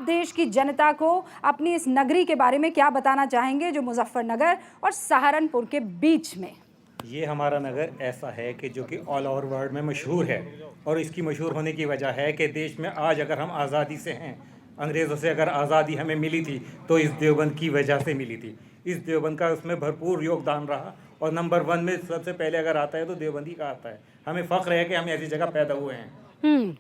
आप देश की जनता को अपनी इस नगरी के बारे में क्या बताना चाहेंगे जो मुजफ्फरनगर और सहारनपुर के बीच में? ये हमारा नगर ऐसा है कि जो कि ऑल ओवर वर्ल्ड में मशहूर है, और इसकी मशहूर होने की वजह है कि देश में आज अगर हम आज़ादी से हैं, अंग्रेज़ों से अगर आज़ादी हमें मिली थी तो इस देवबंद की वजह से मिली थी। इस देवबंद का उसमें भरपूर योगदान रहा, और नंबर 1 में सबसे पहले अगर आता है तो देवबंदी का आता है। हमें फ़ख्र है कि हम ऐसी जगह पैदा हुए हैं।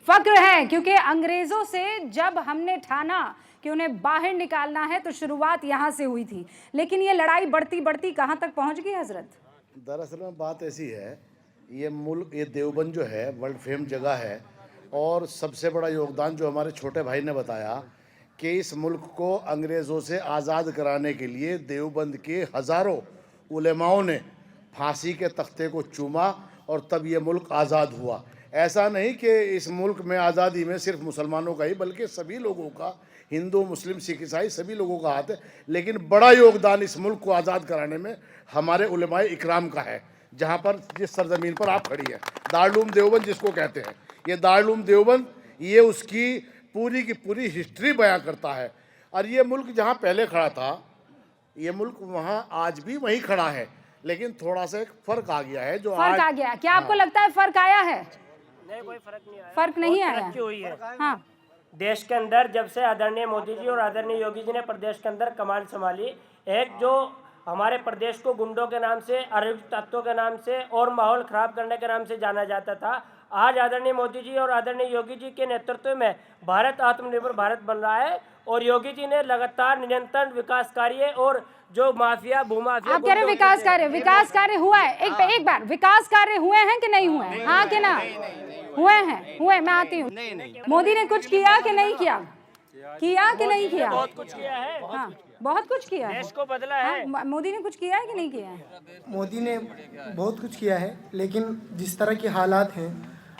फक्र है, क्योंकि अंग्रेजों से जब हमने ठाना कि उन्हें बाहर निकालना है तो शुरुआत यहाँ से हुई थी, लेकिन ये लड़ाई बढ़ती बढ़ती कहाँ तक पहुँच गई हजरत? दरअसल में बात ऐसी है, ये मुल्क, ये देवबंद जो है वर्ल्ड फेम जगह है, और सबसे बड़ा योगदान जो हमारे छोटे भाई ने बताया कि इस मुल्क को अंग्रेज़ों से आज़ाद कराने के लिए देवबंद के हज़ारों उलेमाओं ने फांसी के तख्ते को चूमा, और तब ये मुल्क आज़ाद हुआ। ऐसा नहीं कि इस मुल्क में आज़ादी में सिर्फ मुसलमानों का ही, बल्कि सभी लोगों का, हिंदू मुस्लिम सिख ईसाई सभी लोगों का हाथ है, लेकिन बड़ा योगदान इस मुल्क को आज़ाद कराने में हमारे उलेमाए इकराम का है। जहाँ पर, जिस सरजमीन पर आप खड़ी हैं, दारुल देवबंद जिसको कहते हैं, ये दारुल देवबंद, ये उसकी पूरी की पूरी हिस्ट्री बयां करता है। और ये मुल्क जहाँ पहले खड़ा था, ये मुल्क वहाँ आज भी वहीं खड़ा है, लेकिन थोड़ा सा एक फ़र्क आ गया है। जो फर्क आ गया? क्या आपको लगता है फर्क आया है? नहीं, कोई फर्क नहीं आया। फर्क नहीं आया हुई है। हाँ, देश के अंदर जब से आदरणीय मोदी जी और आदरणीय योगी जी ने प्रदेश के अंदर कमान संभाली, एक जो हमारे प्रदेश को गुंडों के नाम से, अराजक तत्वों के नाम से और माहौल खराब करने के नाम से जाना जाता था, आज आदरणीय मोदी जी और आदरणीय योगी जी के नेतृत्व में भारत आत्मनिर्भर भारत बन रहा है। और योगी जी ने लगातार निरंतर विकास कार्य, और जो माफिया भूमाफिया, आप कह रहे हैं विकास कार्य हुआ है? एक बार, विकास कार्य हुए हैं कि नहीं हुए हैं? हाँ कि ना? हुए। मैं आती हूँ। मोदी ने कुछ किया कि नहीं किया? किया कि नहीं किया? बहुत कुछ किया है। हाँ, बहुत कुछ किया है। देश को बदला है। हाँ, मोदी ने कुछ किया है कि नहीं किया है? मोदी ने बहुत कुछ किया है, लेकिन जिस तरह के हालात हैं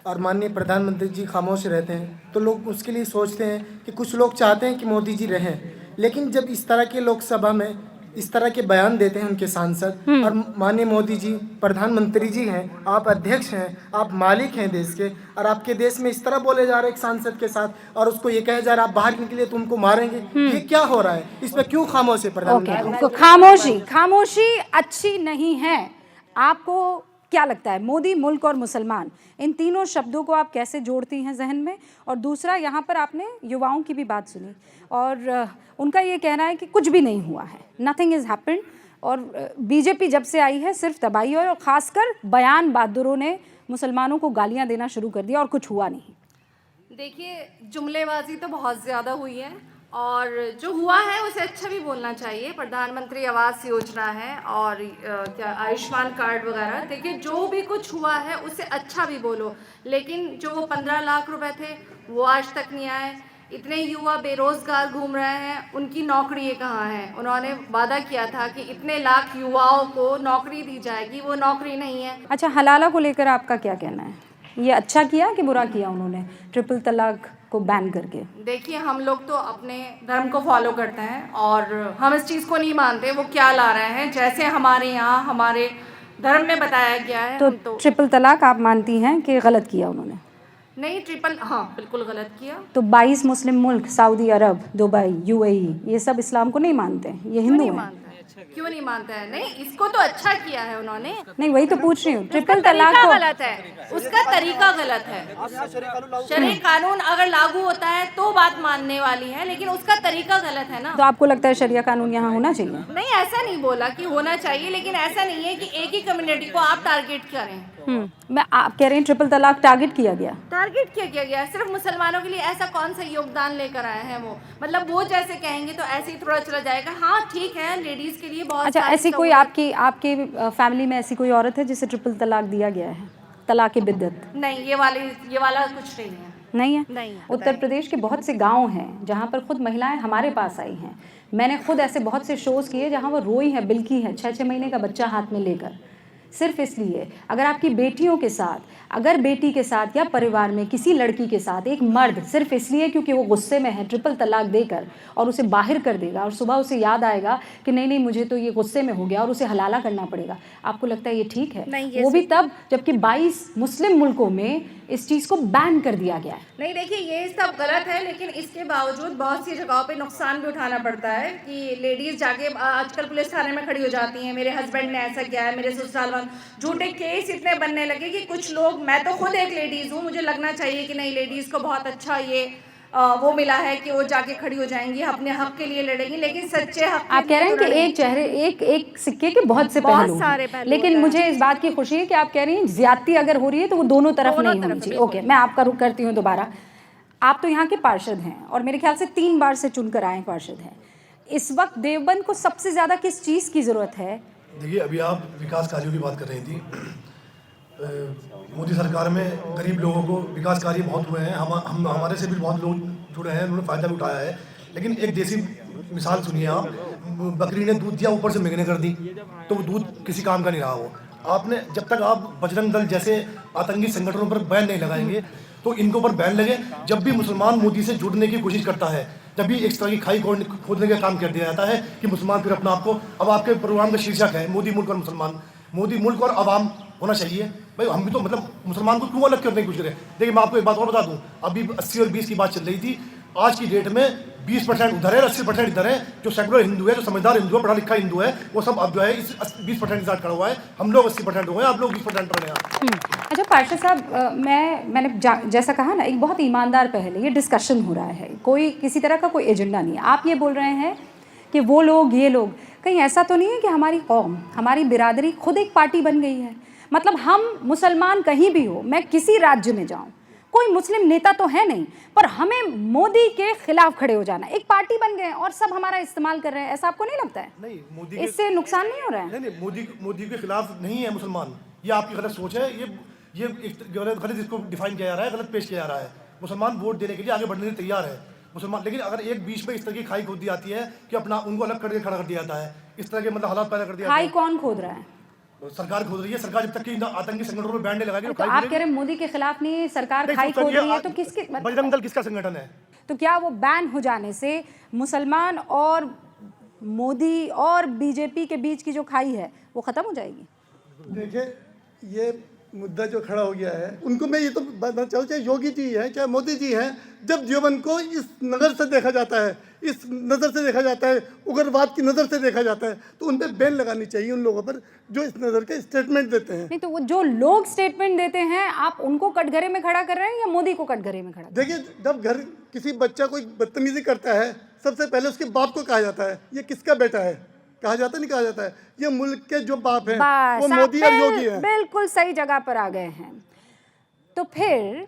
और माननीय प्रधानमंत्री जी खामोश रहते हैं, तो लोग उसके लिए सोचते हैं कि कुछ लोग चाहते हैं कि मोदी जी रहें, लेकिन जब इस तरह के लोकसभा में इस तरह के बयान देते हैं उनके सांसद, और माननीय मोदी जी प्रधानमंत्री जी हैं, आप अध्यक्ष हैं, आप मालिक हैं देश के, और आपके देश में इस तरह बोले जा रहे हैं एक सांसद के साथ, और उसको ये कहे जा रहा है आप बाहर निकलिए तो उनको मारेंगे, ये क्या हो रहा है? इस पर क्यों खामोश है प्रधानमंत्री? खामोशी अच्छी नहीं है। आपको क्या लगता है, मोदी, मुल्क और मुसलमान, इन तीनों शब्दों को आप कैसे जोड़ती हैं जहन में? और दूसरा, यहाँ पर आपने युवाओं की भी बात सुनी, और उनका ये कहना है कि कुछ भी नहीं हुआ है, नथिंग इज़ हैपेंड, और बीजेपी जब से आई है सिर्फ तबाही है, और ख़ासकर बयान बहादुरों ने मुसलमानों को गालियाँ देना शुरू कर दिया और कुछ हुआ नहीं। देखिए, जुमलेबाजी तो बहुत ज़्यादा हुई है, और जो हुआ है उसे अच्छा भी बोलना चाहिए। प्रधानमंत्री आवास योजना है और क्या आयुष्मान कार्ड वगैरह, देखिए जो भी कुछ हुआ है उसे अच्छा भी बोलो, लेकिन जो वो 15 लाख रुपए थे वो आज तक नहीं आए। इतने युवा बेरोज़गार घूम रहे हैं, उनकी नौकरी कहाँ है? उन्होंने वादा किया था कि इतने लाख युवाओं को नौकरी दी जाएगी, वो नौकरी नहीं है। अच्छा, हलाला को लेकर आपका क्या कहना है? ये अच्छा किया कि बुरा किया उन्होंने ट्रिपल तलाक को बैन करके? देखिए, हम लोग तो अपने धर्म को फॉलो करते हैं, और हम इस चीज़ को नहीं मानते वो क्या ला रहे हैं। जैसे हमारे यहाँ हमारे धर्म में बताया गया है, तो ट्रिपल तलाक आप मानती हैं कि गलत किया उन्होंने? नहीं, हाँ बिल्कुल गलत किया। तो 22 मुस्लिम मुल्क, सऊदी अरब, दुबई, यूएई, ये सब इस्लाम को नहीं मानते हैं, ये हिंदू हैं। क्यों नहीं मानता है? नहीं, इसको तो अच्छा किया है उन्होंने। नहीं, वही तो पूछ रही हूँ। ट्रिपल तलाक को को गलत है, उसका तरीका गलत है। शरीय कानून अगर लागू होता है तो बात मानने वाली है, लेकिन उसका तरीका गलत है ना। तो आपको लगता है शरिया कानून यहाँ होना चाहिए? नहीं, ऐसा नहीं बोला कि होना चाहिए, लेकिन ऐसा नहीं है कि एक ही कम्युनिटी को आप टारगेट करें। मैं आप कह रहे हैं ट्रिपल तलाक टारगेट किया गया? टारगेट किया गया सिर्फ मुसलमानों के लिए। ऐसा कौन सा योगदान लेकर आए हैं वो? मतलब वो जैसे कहेंगे तो ऐसे ही थोड़ा चला जाएगा। हाँ ठीक है, लेडीज के लिए बहुत। अच्छा, ऐसी कोई आपके फैमिली में ऐसी कोई औरत है जिसे ट्रिपल तलाक दिया गया है? तलाक ए बिद्दत? नहीं, ये वाला कुछ नहीं है। नहीं है? उत्तर प्रदेश के बहुत से गांव हैं जहां पर खुद महिलाएं हमारे पास आई हैं। मैंने खुद ऐसे बहुत से शोज़ किए जहां वो रोई है, बिल्की है, 6-6 महीने का बच्चा हाथ में लेकर, सिर्फ इसलिए अगर आपकी बेटियों के साथ, अगर बेटी के साथ या परिवार में किसी लड़की के साथ एक मर्द सिर्फ इसलिए क्योंकि वो गुस्से में है ट्रिपल तलाक देकर और उसे बाहर कर देगा और सुबह उसे याद आएगा कि नहीं नहीं मुझे तो ये गुस्से में हो गया और उसे हलाला करना पड़ेगा, आपको लगता है ये ठीक है? नहीं, ये वो भी तब जबकि 22 मुस्लिम मुल्कों में इस चीज़ को बैन कर दिया गया है। नहीं देखिए, ये सब गलत है, लेकिन इसके बावजूद बहुत सी जगहों पे नुकसान भी उठाना पड़ता है कि लेडीज़ जाके आजकल पुलिस थाने में खड़ी हो जाती हैं, मेरे हस्बैंड ने ऐसा किया है, मेरे ससुराल वाले, झूठे केस इतने बनने लगे कि कुछ लोग, मैं तो खुद एक लेडीज़ हूँ, मुझे लगना चाहिए कि नहीं लेडीज़ को बहुत अच्छा ये वो मिला है कि वो जाके खड़ी हो जाएंगी, अपने हक के लिए लड़ेंगी, लेकिन सच्चे हक आप कह रहे हैं कि एक चेहरे एक सिक्के के बहुत से पहलू सारे हैं, पहलू लेकिन होते हैं। मुझे इस बात की खुशी है कि आप कह रही हैं ज्यादती अगर हो रही है तो वो दोनों तरफ नहीं होनी चाहिए। ओके, मैं आपका रुख करती हूँ दोबारा। आप तो यहाँ के पार्षद हैं और मेरे ख्याल से 3 बार से चुनकर आए पार्षद हैं। इस वक्त देवबंद को सबसे ज्यादा किस चीज़ की जरूरत है? देखिए, अभी आप विकास कार्यों की बात कर रही थी। मोदी सरकार में गरीब लोगों को विकास कार्य बहुत हुए हैं, हम हमारे से भी बहुत लोग जुड़े हैं, उन्होंने फ़ायदा भी उठाया है। लेकिन एक देसी मिसाल सुनिए आप, बकरी ने दूध दिया ऊपर से मिगने कर दी, तो वो दूध किसी काम का नहीं रहा। वो आपने जब तक आप बजरंग दल जैसे आतंकी संगठनों पर बैन नहीं लगाएंगे तो इनके ऊपर बैन लगे। जब भी मुसलमान मोदी से जुड़ने की कोशिश करता है, जब भी इस तरह की खाई खोदने का काम कर दिया जाता है कि मुसलमान फिर अपना आपको, अब आपके प्रोग्राम का शीर्षक है मोदी मुल्क और मुसलमान, मोदी मुल्क और अवाम होना चाहिए। भाई हम भी तो मतलब मुसलमान को क्यों अलग करने की कोशिश करें? देखिए, मैं आपको एक बात और बता दूं, अभी 80 और 20 की बात चल रही थी, आज की डेट में 20% उधर है, 80% इधर है। जो सेकुलर हिंदू है, जो समझदार हिंदू है, पढ़ा लिखा हिंदू है, वो सब अब जो है इस 20% के साथ खड़ा हुआ है। हम लोग 80% हो गए, आप लोग 20% पर हैं। अच्छा पार्षद साहब, मैंने जैसा कहा ना, एक बहुत ईमानदार पहल है, ये डिस्कशन हो रहा है, कोई किसी तरह का कोई एजेंडा नहीं है। आप ये बोल रहे हैं कि वो लोग, ये लोग, कहीं ऐसा तो नहीं है कि हमारी कौम, हमारी बिरादरी खुद एक पार्टी बन गई है? मतलब हम मुसलमान कहीं भी हो, मैं किसी राज्य में जाऊं, कोई मुस्लिम नेता तो है नहीं, पर हमें मोदी के खिलाफ खड़े हो जाना, एक पार्टी बन गए हैं और सब हमारा इस्तेमाल कर रहे हैं, ऐसा आपको नहीं लगता है? नहीं, मोदी इससे नुकसान नहीं हो रहा है? नहीं, मोदी के खिलाफ नहीं है मुसलमान, ये आपकी गलत सोच है। ये गलत इसको डिफाइन किया जा रहा है, गलत पेश किया जा रहा है। मुसलमान वोट देने के लिए आगे बढ़ने के लिए तैयार है मुसलमान, लेकिन अगर एक बीच में इस तरह की खाई खोद दी जाती है कि अपना उनको अलग करके खड़ा कर दिया जाता है, इस तरह के मतलब हालात पैदा कर दिया खाई कौन खोद रहा है? सरकार खोद रही है। सरकार जब तक कि आतंकी संगठनों पर बैन नहीं लगाएगी तो आप कह रहे हैं मोदी के खिलाफ नहीं, सरकार खाई खोद रही है, तो किसके? बजरंग दल किसका संगठन है? तो क्या वो बैन हो जाने से मुसलमान और मोदी और बीजेपी के बीच की जो खाई है वो खत्म हो जाएगी? देखिए, ये मुद्दा जो खड़ा हो गया है, उनको मैं ये तो बताना चाहूँ, चाहे योगी जी हैं चाहे मोदी जी हैं, जब देवबंद को इस नज़र से देखा जाता है, इस नज़र से देखा जाता है, उग्रवाद की नज़र से देखा जाता है, तो उन पर बैन लगानी चाहिए उन लोगों पर जो इस नज़र के स्टेटमेंट देते हैं। नहीं तो वो जो लोग स्टेटमेंट देते हैं, आप उनको कटघरे में खड़ा कर रहे हैं या मोदी को कटघरे में खड़ा? देखिए, जब घर किसी बच्चा कोई बदतमीजी करता है, सबसे पहले उसके बाप को कहा जाता है ये किसका बेटा है, कहा जाता नहीं कहा जाता है, ये मुल्क के जो बाप हैं वो मोदी और योगी हैं। बिल्कुल सही जगह पर आ गए हैं। तो फिर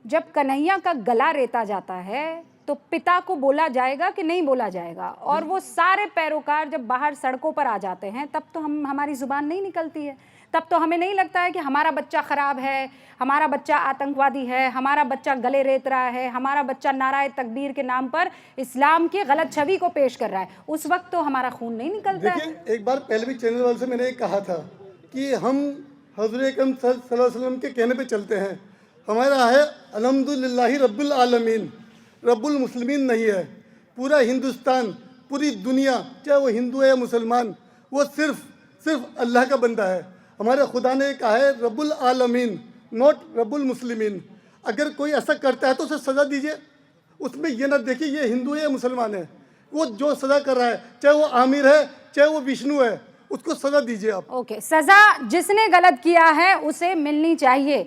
जब कन्हैया का गला रेता जाता है तो पिता को बोला जाएगा कि नहीं बोला जाएगा? और वो सारे पैरोकार जब बाहर सड़कों पर आ जाते हैं तब तो हमारी जुबान नहीं निकलती है, तब तो हमें नहीं लगता है कि हमारा बच्चा ख़राब है, हमारा बच्चा आतंकवादी है, हमारा बच्चा गले रेत रहा है, हमारा बच्चा नाराए तकबीर के नाम पर इस्लाम की गलत छवि को पेश कर रहा है। उस वक्त तो हमारा खून नहीं निकलता है। देखिए, एक बार पहले भी चैनल वाले से मैंने कहा था कि हम हज़रत अकरम सल्लल्लाहु अलैहि वसल्लम के कहने पे चलते हैं। हमारा है अल्हम्दुलिल्लाहि रब्बिल आलमीन, रब्बुल मुस्लिमीन नहीं है। पूरा हिंदुस्तान, पूरी दुनिया, चाहे वो हिंदू है या मुसलमान, वो सिर्फ अल्लाह का बंदा है। हमारे खुदा ने कहा है रब्बुल आलमीन, नॉट रब्बुल मुस्लिमीन। अगर कोई ऐसा करता है तो उसे सज़ा दीजिए, उसमें ये ना देखिए ये हिंदू है या मुसलमान है। वो जो सज़ा कर रहा है, चाहे वो आमिर है चाहे वो विष्णु है, उसको सज़ा दीजिए आप। ओके, सज़ा जिसने गलत किया है उसे मिलनी चाहिए।